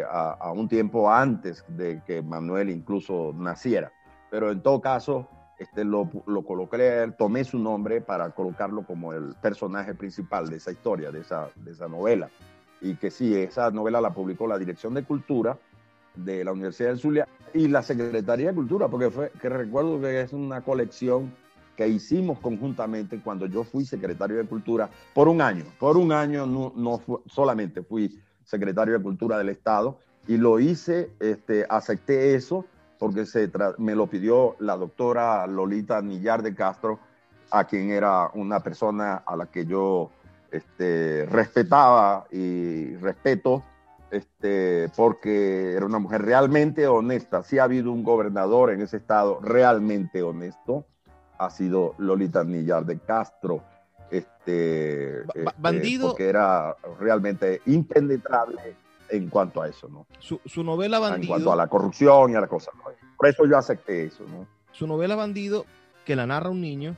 a un tiempo antes de que Manuel incluso naciera. Pero en todo caso, lo coloqué, tomé su nombre para colocarlo como el personaje principal de esa historia, de esa novela. Y que sí, esa novela la publicó la Dirección de Cultura de la Universidad del Zulia y la Secretaría de Cultura, porque que recuerdo que es una colección que hicimos conjuntamente cuando yo fui secretario de Cultura por un año. Por un año no solamente fui secretario de Cultura del Estado y lo hice, acepté eso, porque me lo pidió la doctora Lolita Nillar de Castro, a quien era una persona a la que yo respetaba y respeto, porque era una mujer realmente honesta. Sí ha habido un gobernador en ese estado realmente honesto, ha sido Lolita Nillar de Castro, Bandido, porque era realmente impenetrable en cuanto a eso, ¿no? Su novela Bandido. En cuanto a la corrupción y a la cosa, ¿no? Por eso yo acepté eso, ¿no? Su novela Bandido, que la narra un niño,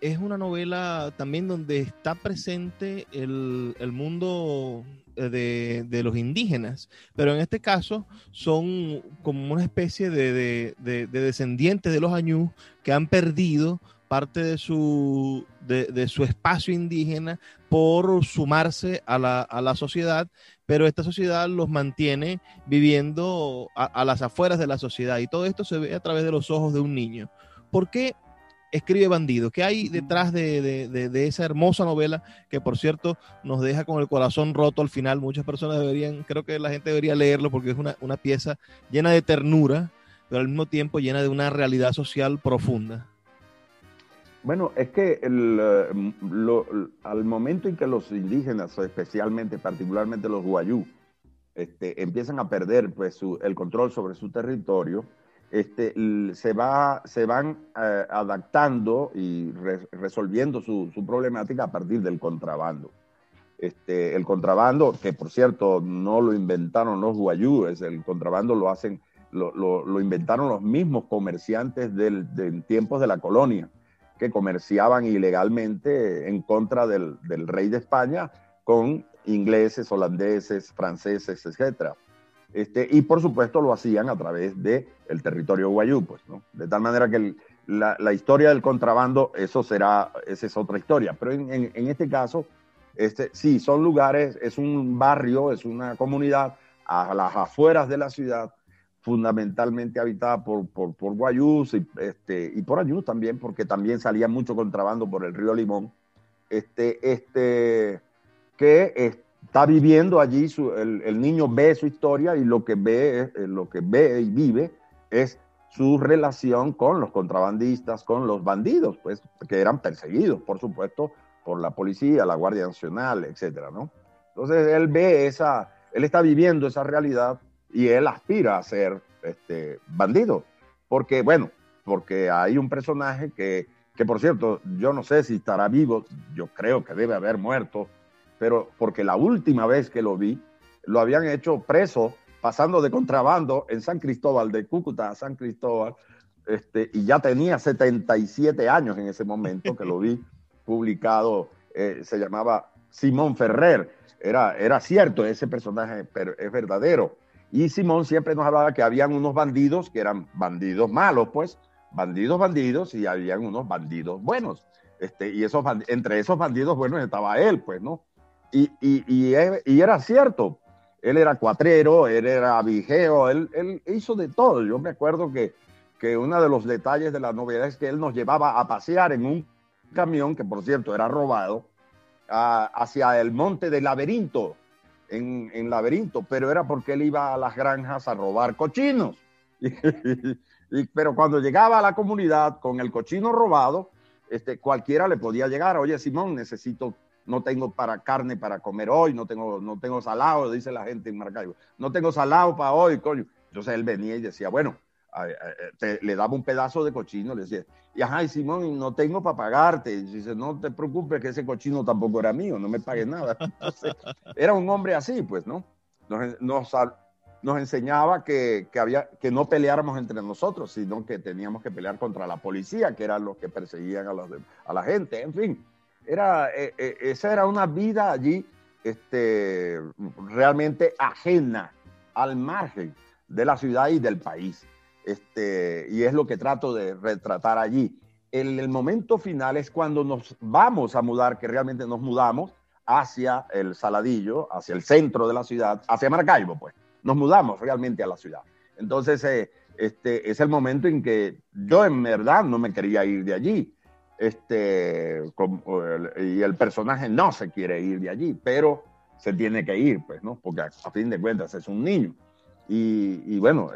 es una novela también donde está presente el mundo de los indígenas, pero en este caso son como una especie de descendientes de los añú que han perdido parte de su espacio indígena por sumarse a la sociedad, pero esta sociedad los mantiene viviendo a las afueras de la sociedad, y todo esto se ve a través de los ojos de un niño. ¿Por qué escribe Bandido? ¿Qué hay detrás de esa hermosa novela que, por cierto, nos deja con el corazón roto al final? Muchas personas creo que la gente debería leerlo porque es una pieza llena de ternura, pero al mismo tiempo llena de una realidad social profunda. Bueno, es que al momento en que los indígenas, particularmente los guayú, empiezan a perder pues, el control sobre su territorio, se van adaptando y resolviendo su problemática a partir del contrabando. El contrabando, que por cierto no lo inventaron los guayúes, el contrabando lo inventaron los mismos comerciantes de tiempos de la colonia, que comerciaban ilegalmente en contra del rey de España con ingleses, holandeses, franceses, etc. Y por supuesto lo hacían a través del territorio guayú, pues, ¿no? De tal manera que la historia del contrabando, esa es otra historia, pero en este caso, sí, son lugares, es un barrio, es una comunidad a las afueras de la ciudad, fundamentalmente habitada por guayús y por ayús también, porque también salía mucho contrabando por el río Limón, que está viviendo allí, el niño ve su historia y lo que ve y vive es su relación con los contrabandistas, con los bandidos, pues, que eran perseguidos, por supuesto, por la policía, la Guardia Nacional, etcétera, ¿no? Entonces él está viviendo esa realidad y él aspira a ser bandido, porque hay un personaje que por cierto, yo no sé si estará vivo, yo creo que debe haber muerto, pero porque la última vez que lo vi, lo habían hecho preso, pasando de contrabando en San Cristóbal, de Cúcuta a San Cristóbal, y ya tenía 77 años en ese momento que lo vi publicado, se llamaba Simón Ferrer, era cierto, ese personaje es verdadero, y Simón siempre nos hablaba que habían unos bandidos que eran bandidos malos, pues, bandidos, y habían unos bandidos buenos, y entre esos bandidos buenos estaba él, pues, ¿no? Y era cierto, él era cuatrero, él era vigeo, él hizo de todo. Yo me acuerdo que uno de los detalles de la novedad es que él nos llevaba a pasear en un camión, que por cierto era robado, hacia el monte de Laberinto, en Laberinto, pero era porque él iba a las granjas a robar cochinos. Pero cuando llegaba a la comunidad con el cochino robado, cualquiera le podía llegar. Oye, Simón, no tengo carne para comer hoy, no tengo salado, dice la gente en Maracaibo. No tengo salado para hoy, coño. Entonces él venía y decía, bueno, le daba un pedazo de cochino, le decía, y Simón, no tengo para pagarte. Y dice, no te preocupes, que ese cochino tampoco era mío, no me pagues nada. Entonces, era un hombre así, pues, ¿no? Nos enseñaba que no peleáramos entre nosotros, sino que teníamos que pelear contra la policía, que eran los que perseguían a la gente, en fin. Esa era una vida allí realmente ajena, al margen de la ciudad y del país. Y es lo que trato de retratar allí. El momento final es cuando nos vamos a mudar, que realmente nos mudamos hacia el Saladillo, hacia el centro de la ciudad, hacia Maracaibo, pues. Nos mudamos realmente a la ciudad. Entonces, es el momento en que yo en verdad no me quería ir de allí. Y el personaje no se quiere ir de allí, pero se tiene que ir, pues, ¿no? Porque a fin de cuentas es un niño. Y bueno,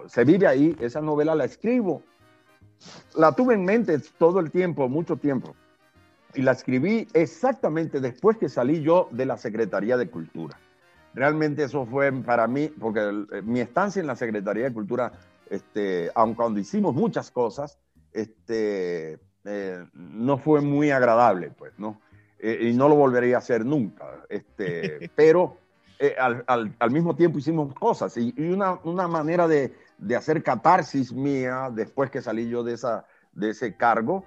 se vive ahí. Esa novela la escribo. La tuve en mente todo el tiempo, mucho tiempo. Y la escribí exactamente después que salí yo de la Secretaría de Cultura. Realmente eso fue para mí, porque mi estancia en la Secretaría de Cultura, aun cuando hicimos muchas cosas, no fue muy agradable, pues, ¿no? Y no lo volvería a hacer nunca. Pero al mismo tiempo hicimos cosas. Y una manera de hacer catarsis mía, después que salí yo de ese cargo,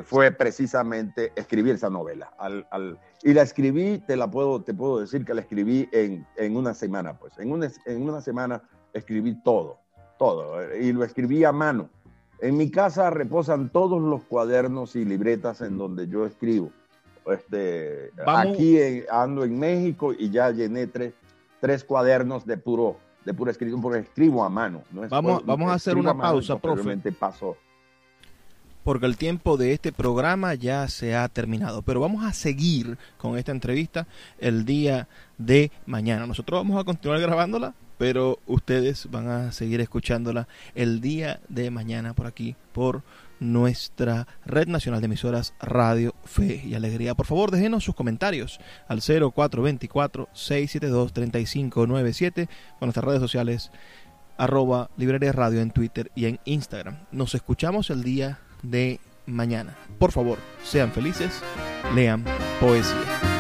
fue precisamente escribir esa novela. Y la escribí, te puedo decir que la escribí en una semana, pues. En una semana escribí todo. Y lo escribí a mano. En mi casa reposan todos los cuadernos y libretas en donde yo escribo. Aquí ando en México y ya llené tres cuadernos de puro escrito, porque escribo a mano. Vamos a hacer una pausa, profe. Pasó. Porque el tiempo de este programa ya se ha terminado. Pero vamos a seguir con esta entrevista el día de mañana. Nosotros vamos a continuar grabándola, pero ustedes van a seguir escuchándola el día de mañana por aquí, por nuestra Red Nacional de Emisoras Radio Fe y Alegría. Por favor, déjenos sus comentarios al 0424-672-3597 con nuestras redes sociales @Librería Radio en Twitter y en Instagram. Nos escuchamos el día de mañana. Por favor, sean felices, lean poesía.